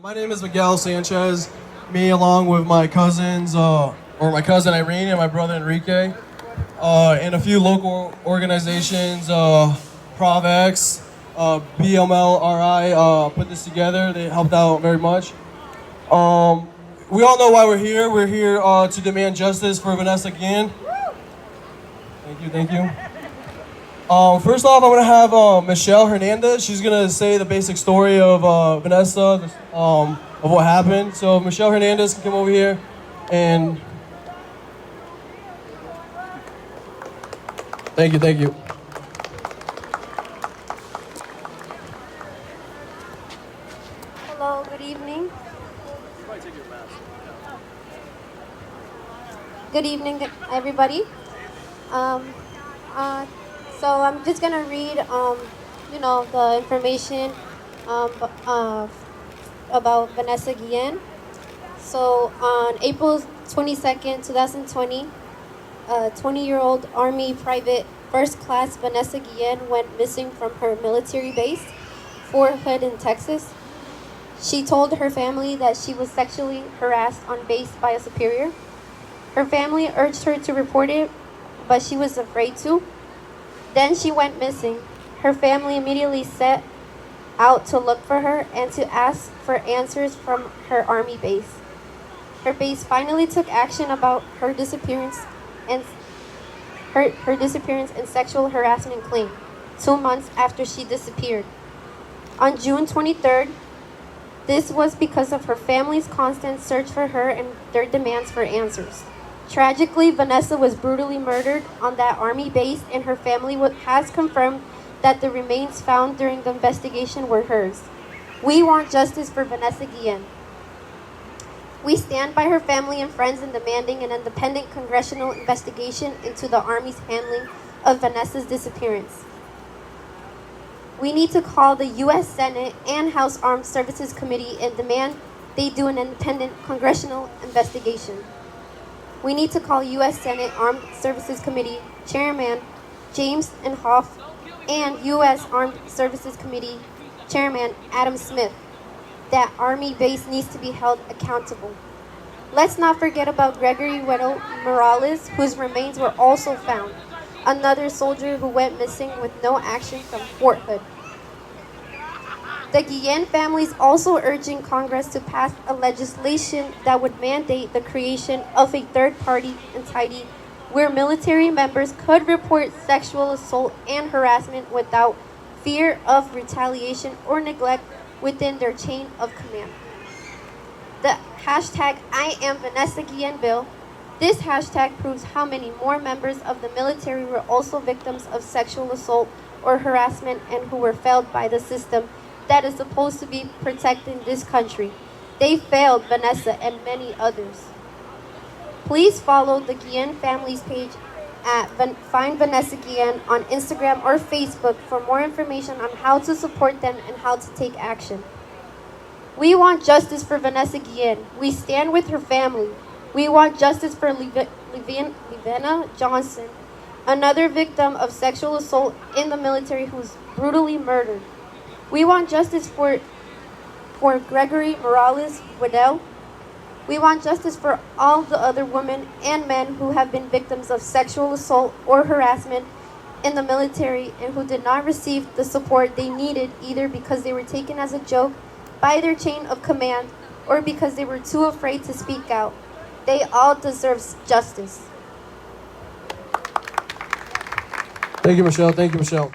My name is Miguel Sanchez. Me, along with my cousins, or my cousin Irene and my brother Enrique, and a few local organizations, ProvX, BMLRI, put this together. They helped out very much. We all know why we're here. We're here to demand justice for Vanessa Guillen. Thank you. First off, I'm gonna have Michelle Hernandez. She's gonna say the basic story of Vanessa, of what happened. So Michelle Hernandez can come over here and thank you. Hello, good evening. Good evening, everybody. Um, so I'm just gonna read, the information um, b- uh, about Vanessa Guillen. So on April 22nd, 2020, 20-year-old Army Private First Class Vanessa Guillen went missing from her military base, Fort Hood in Texas. She told her family that she was sexually harassed on base by a superior. Her family urged her to report it, but she was afraid to. Then she went missing. Her family immediately set out to look for her and to ask for answers from her army base. Her base finally took action about her disappearance and her disappearance and sexual harassment claim 2 months after she disappeared. On June 23rd, this was because of her family's constant search for her and their demands for answers. Tragically, Vanessa was brutally murdered on that army base, and her family has confirmed that the remains found during the investigation were hers. We want justice for Vanessa Guillen. We stand by her family and friends in demanding an independent congressional investigation into the Army's handling of Vanessa's disappearance. We need to call the U.S. Senate and House Armed Services Committee and demand they do an independent congressional investigation. We need to call U.S. Senate Armed Services Committee Chairman James Inhofe and U.S. Armed Services Committee Chairman Adam Smith. That Army base needs to be held accountable. Let's not forget about Gregory Weddle Morales, whose remains were also found, another soldier who went missing with no action from Fort Hood. The Guillen family is also urging Congress to pass a legislation that would mandate the creation of a third-party entity where military members could report sexual assault and harassment without fear of retaliation or neglect within their chain of command. The hashtag #IamVanessaGuillen bill. This hashtag proves how many more members of the military were also victims of sexual assault or harassment and who were failed by the system that is supposed to be protecting this country. They failed Vanessa and many others. Please follow the Guillen family's page at Find Vanessa Guillen on Instagram or Facebook for more information on how to support them and how to take action. We want justice for Vanessa Guillen. We stand with her family. We want justice for Levanna Johnson, another victim of sexual assault in the military who was brutally murdered. We want justice for Gregory Morales Weddle. We want justice for all the other women and men who have been victims of sexual assault or harassment in the military and who did not receive the support they needed either because they were taken as a joke by their chain of command or because they were too afraid to speak out. They all deserve justice. Thank you, Michelle.